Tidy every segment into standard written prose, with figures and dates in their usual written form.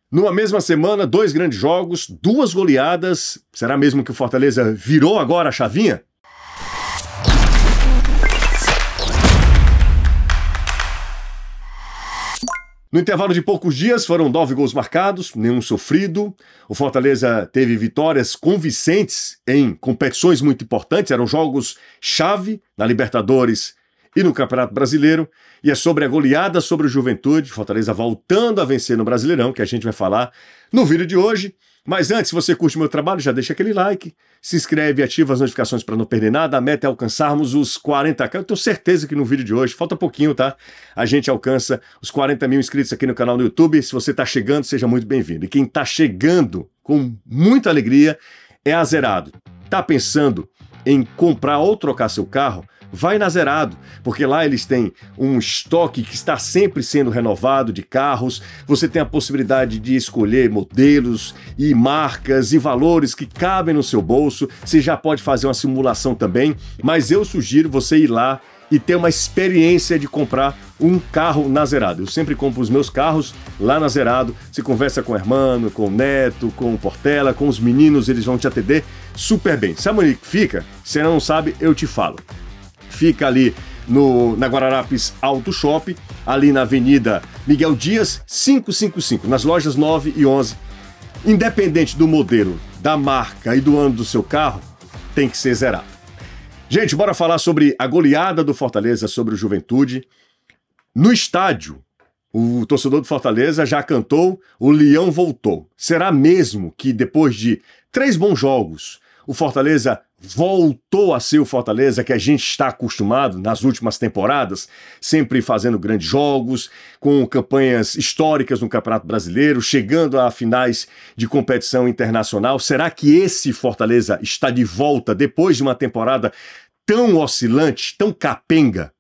Numa mesma semana, 2 grandes jogos, 2 goleadas. Será mesmo que o Fortaleza virou agora a chavinha? No intervalo de poucos dias, foram 9 gols marcados, nenhum sofrido. O Fortaleza teve vitórias convincentes em competições muito importantes, eram jogos-chave na Libertadores e no Campeonato Brasileiro. E é sobre a goleada sobre o Juventude, Fortaleza voltando a vencer no Brasileirão, que a gente vai falar no vídeo de hoje. Mas antes, se você curte meu trabalho, já deixa aquele like, se inscreve e ativa as notificações para não perder nada. A meta é alcançarmos os 40k. Eu tenho certeza que no vídeo de hoje, falta pouquinho, tá? A gente alcança os 40 mil inscritos aqui no canal no YouTube. Se você está chegando, seja muito bem-vindo. E quem está chegando com muita alegria é a Zerado. Tá pensando em comprar ou trocar seu carro? Vai na Zerado, porque lá eles têm um estoque que está sempre sendo renovado de carros. Você tem a possibilidade de escolher modelos e marcas e valores que cabem no seu bolso. Você já pode fazer uma simulação também, mas eu sugiro você ir lá e ter uma experiência de comprar um carro na Zerado. Eu sempre compro os meus carros lá na Zerado. Você conversa com o Hermano, com o Neto, com o Portela, com os meninos, eles vão te atender super bem. Sabe onde fica? Se não sabe, eu te falo. Fica ali na Guararapes Auto Shop, ali na Avenida Miguel Dias, 555, nas lojas 9 e 11. Independente do modelo, da marca e do ano do seu carro, tem que ser Zerado. Gente, bora falar sobre a goleada do Fortaleza sobre o Juventude. No estádio, o torcedor do Fortaleza já cantou "O Leão voltou". Será mesmo que depois de 3 bons jogos, o Fortaleza voltou a ser o Fortaleza que a gente está acostumado nas últimas temporadas, sempre fazendo grandes jogos, com campanhas históricas no Campeonato Brasileiro, chegando a finais de competição internacional? Será que esse Fortaleza está de volta depois de uma temporada tão oscilante, tão capenga?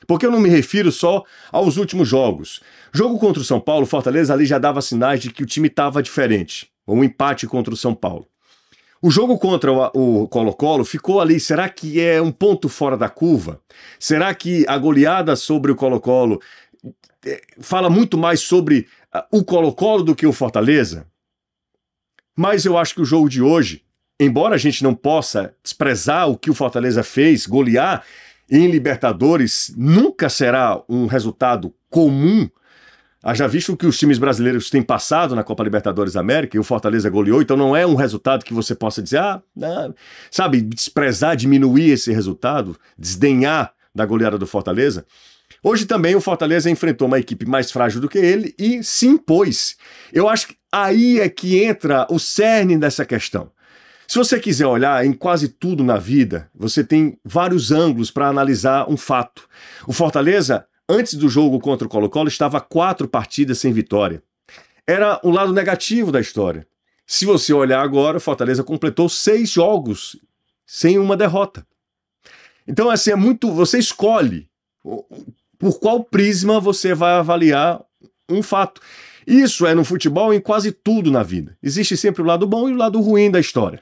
Porque eu não me refiro só aos últimos jogos. Jogo contra o São Paulo, o Fortaleza ali já dava sinais de que o time estava diferente. Um empate contra o São Paulo. O jogo contra o Colo-Colo ficou ali, será que é um ponto fora da curva? Será que a goleada sobre o Colo-Colo fala muito mais sobre o Colo-Colo do que o Fortaleza? Mas eu acho que o jogo de hoje, embora a gente não possa desprezar o que o Fortaleza fez, golear em Libertadores, nunca será um resultado comum. Haja visto que os times brasileiros têm passado na Copa Libertadores da América e o Fortaleza goleou, então não é um resultado que você possa dizer, sabe, desprezar, diminuir esse resultado, desdenhar da goleada do Fortaleza. Hoje também o Fortaleza enfrentou uma equipe mais frágil do que ele e se impôs. Eu acho que aí é que entra o cerne dessa questão. Se você quiser olhar em quase tudo na vida, você tem vários ângulos para analisar um fato. O Fortaleza, antes do jogo contra o Colo-Colo, estava 4 partidas sem vitória. Era um lado negativo da história. Se você olhar agora, o Fortaleza completou 6 jogos sem uma derrota. Então, assim, é muito... Você escolhe por qual prisma você vai avaliar um fato. Isso é no futebol em quase tudo na vida. Existe sempre o lado bom e o lado ruim da história,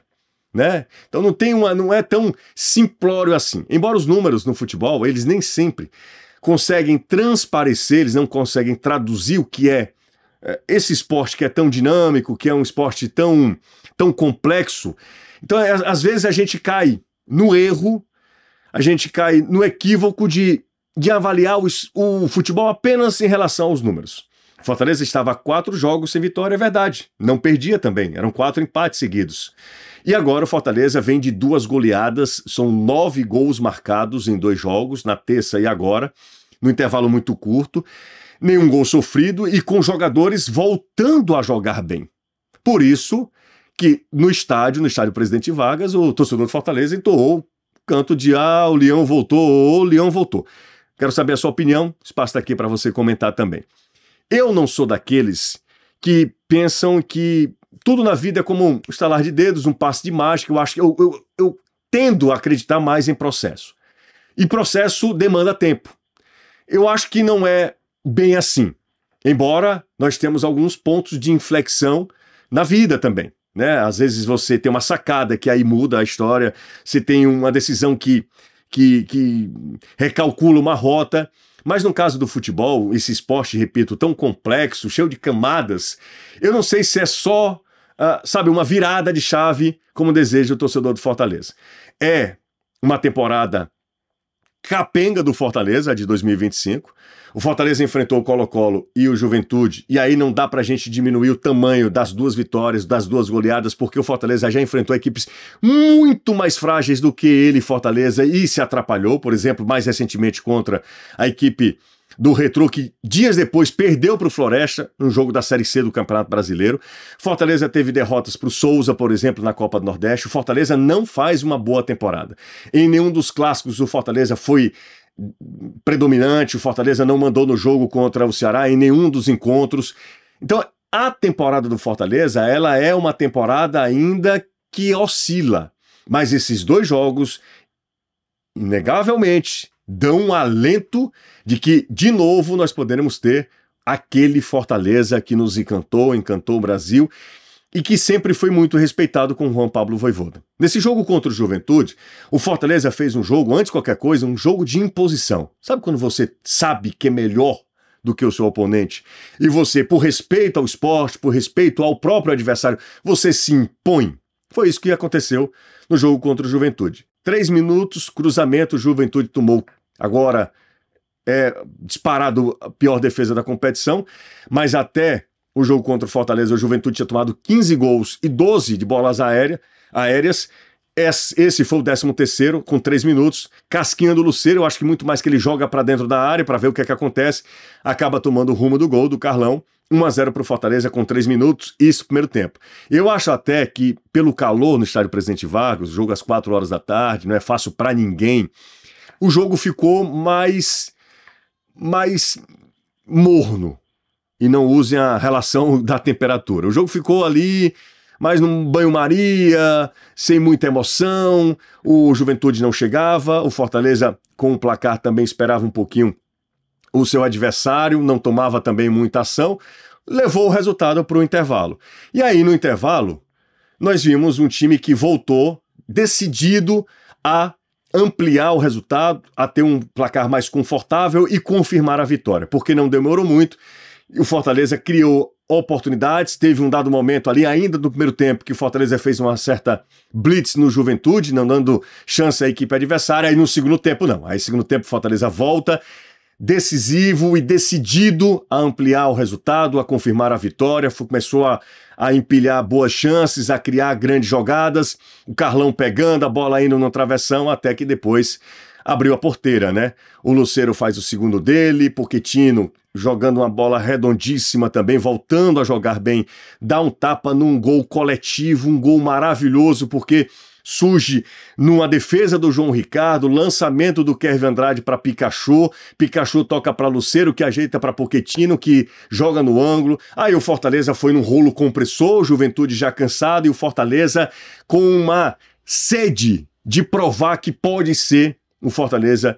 né? Então não é tão simplório assim. Embora os números no futebol, eles nem sempre conseguem transparecer, eles não conseguem traduzir o que é esse esporte que é tão dinâmico, que é um esporte tão complexo. Então, às vezes a gente cai no erro, a gente cai no equívoco de avaliar o futebol apenas em relação aos números. Fortaleza estava a 4 jogos sem vitória, é verdade. Não perdia também, eram 4 empates seguidos. E agora o Fortaleza vem de 2 goleadas, são 9 gols marcados em 2 jogos, na terça e agora, no intervalo muito curto, nenhum gol sofrido e com jogadores voltando a jogar bem. Por isso que no estádio Presidente Vargas, o torcedor do Fortaleza entoou o canto de o Leão voltou, o Leão voltou. Quero saber a sua opinião, o espaço está aqui para você comentar também. Eu não sou daqueles que pensam que tudo na vida é como um estalar de dedos, um passe de mágica. Eu acho que eu tendo a acreditar mais em processo. E processo demanda tempo. Eu acho que não é bem assim. Embora nós temos alguns pontos de inflexão na vida também, né? Às vezes você tem uma sacada que aí muda a história, você tem uma decisão que recalcula uma rota, Mas no caso do futebol, esse esporte, repito, tão complexo, cheio de camadas, eu não sei se é só, sabe, uma virada de chave, como deseja o torcedor do Fortaleza. É uma temporada capenga do Fortaleza, de 2025. O Fortaleza enfrentou o Colo-Colo e o Juventude, e aí não dá pra gente diminuir o tamanho das duas vitórias, das duas goleadas, porque o Fortaleza já enfrentou equipes muito mais frágeis do que ele, Fortaleza, e se atrapalhou, por exemplo, mais recentemente contra a equipe do Retrô, que dias depois perdeu para o Floresta, no jogo da Série C do Campeonato Brasileiro. Fortaleza teve derrotas para o Souza, por exemplo, na Copa do Nordeste. O Fortaleza não faz uma boa temporada. Em nenhum dos clássicos o Fortaleza foi predominante, o Fortaleza não mandou no jogo contra o Ceará em nenhum dos encontros. Então, a temporada do Fortaleza, ela é uma temporada ainda que oscila. Mas esses dois jogos, inegavelmente, dão um alento de que, de novo, nós poderemos ter aquele Fortaleza que nos encantou o Brasil e que sempre foi muito respeitado com o Juan Pablo Vojvoda. Nesse jogo contra o Juventude, o Fortaleza fez um jogo, antes de qualquer coisa, um jogo de imposição. Sabe quando você sabe que é melhor do que o seu oponente e você, por respeito ao esporte, por respeito ao próprio adversário, você se impõe? Foi isso que aconteceu no jogo contra o Juventude. 3 minutos, cruzamento, o Juventude tomou agora disparado a pior defesa da competição, mas até o jogo contra o Fortaleza, o Juventude tinha tomado 15 gols e 12 de bolas aéreas. Esse foi o 13º, com 3 minutos. Casquinha do Lucero, eu acho que muito mais que ele joga para dentro da área para ver o que é que acontece. Acaba tomando o rumo do gol do Carlão. 1-0 para o Fortaleza com 3 minutos, isso primeiro tempo. Eu acho até que, pelo calor no estádio Presidente Vargas, jogo às 4 horas da tarde, não é fácil para ninguém, o jogo ficou mais morno. E não usem a relação da temperatura. O jogo ficou ali, mais num banho-maria, sem muita emoção, o Juventude não chegava, o Fortaleza, com o placar, também esperava um pouquinho o seu adversário, não tomava também muita ação, levou o resultado para o intervalo. E aí, no intervalo, nós vimos um time que voltou decidido a ampliar o resultado, a ter um placar mais confortável e confirmar a vitória, porque não demorou muito. O Fortaleza criou oportunidades, teve um dado momento ali, ainda no primeiro tempo, que o Fortaleza fez uma certa blitz no Juventude, não dando chance à equipe adversária, aí no segundo tempo não. Aí no segundo tempo o Fortaleza volta, decisivo e decidido a ampliar o resultado, a confirmar a vitória, começou a empilhar boas chances, a criar grandes jogadas, o Carlão pegando, a bola indo no travessão, até que depois abriu a porteira, né? O Lucero faz o segundo dele, Pochettino jogando uma bola redondíssima também, voltando a jogar bem, dá um tapa num gol coletivo, um gol maravilhoso, porque surge numa defesa do João Ricardo, lançamento do Kevin Andrade para Pikachu, Pikachu toca para Lucero, que ajeita para Pochettino, que joga no ângulo, aí o Fortaleza foi num rolo compressor, Juventude já cansado, e o Fortaleza com uma sede de provar que pode ser o Fortaleza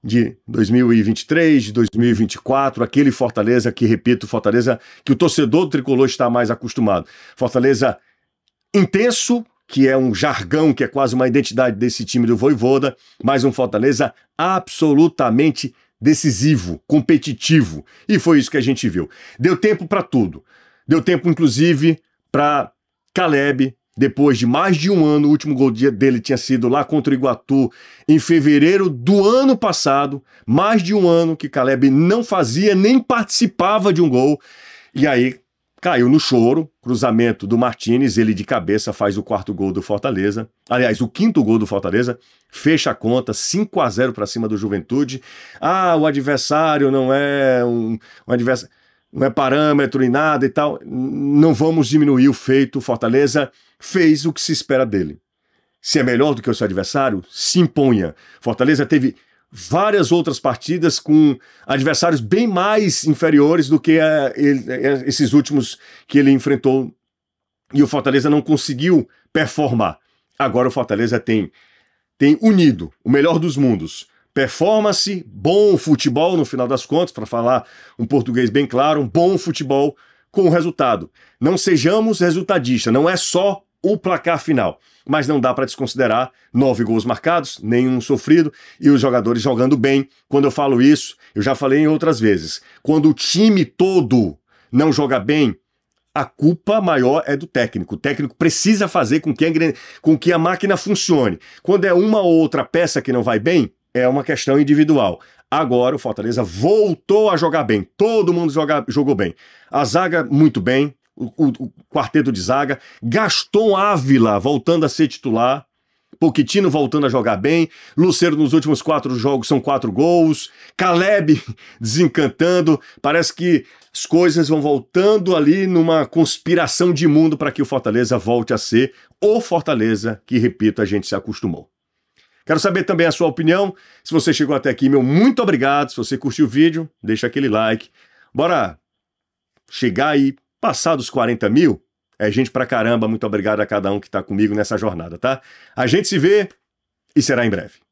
de 2023, de 2024, aquele Fortaleza que, repito, Fortaleza que o torcedor do tricolor está mais acostumado. Fortaleza intenso, que é um jargão, que é quase uma identidade desse time do Vojvoda, mas um Fortaleza absolutamente decisivo, competitivo. E foi isso que a gente viu. Deu tempo para tudo. Deu tempo, inclusive, para Caleb. Depois de mais de um ano, o último gol dele tinha sido lá contra o Iguatu em fevereiro do ano passado. Mais de um ano que Caleb não fazia, nem participava de um gol. E aí caiu no choro, cruzamento do Martínez, ele de cabeça faz o 4º gol do Fortaleza. Aliás, o 5º gol do Fortaleza, fecha a conta, 5-0 para cima do Juventude. Ah, o adversário não é um adversário, não é parâmetro e nada e tal. Não vamos diminuir o feito. O Fortaleza fez o que se espera dele. Se é melhor do que o seu adversário, se imponha. Fortaleza teve várias outras partidas com adversários bem mais inferiores do que esses últimos que ele enfrentou. E o Fortaleza não conseguiu performar. Agora o Fortaleza tem unido o melhor dos mundos. Performance, bom futebol no final das contas, para falar um português bem claro, um bom futebol com resultado. Não sejamos resultadistas, não é só o placar final. Mas não dá para desconsiderar 9 gols marcados, nenhum sofrido e os jogadores jogando bem. Quando eu falo isso, eu já falei em outras vezes, quando o time todo não joga bem, a culpa maior é do técnico. O técnico precisa fazer com que a máquina funcione. Quando é uma ou outra peça que não vai bem, é uma questão individual. Agora o Fortaleza voltou a jogar bem. Todo mundo jogou bem. A zaga muito bem. O quarteto de zaga. Gaston Ávila voltando a ser titular. Pochettino voltando a jogar bem. Lucero nos últimos 4 jogos são 4 gols. Caleb desencantando. Parece que as coisas vão voltando ali numa conspiração de mundo para que o Fortaleza volte a ser o Fortaleza que, repito, a gente se acostumou. Quero saber também a sua opinião. Se você chegou até aqui, meu muito obrigado. Se você curtiu o vídeo, deixa aquele like. Bora chegar aí, passar dos 40 mil. É gente pra caramba. Muito obrigado a cada um que tá comigo nessa jornada, tá? A gente se vê e será em breve.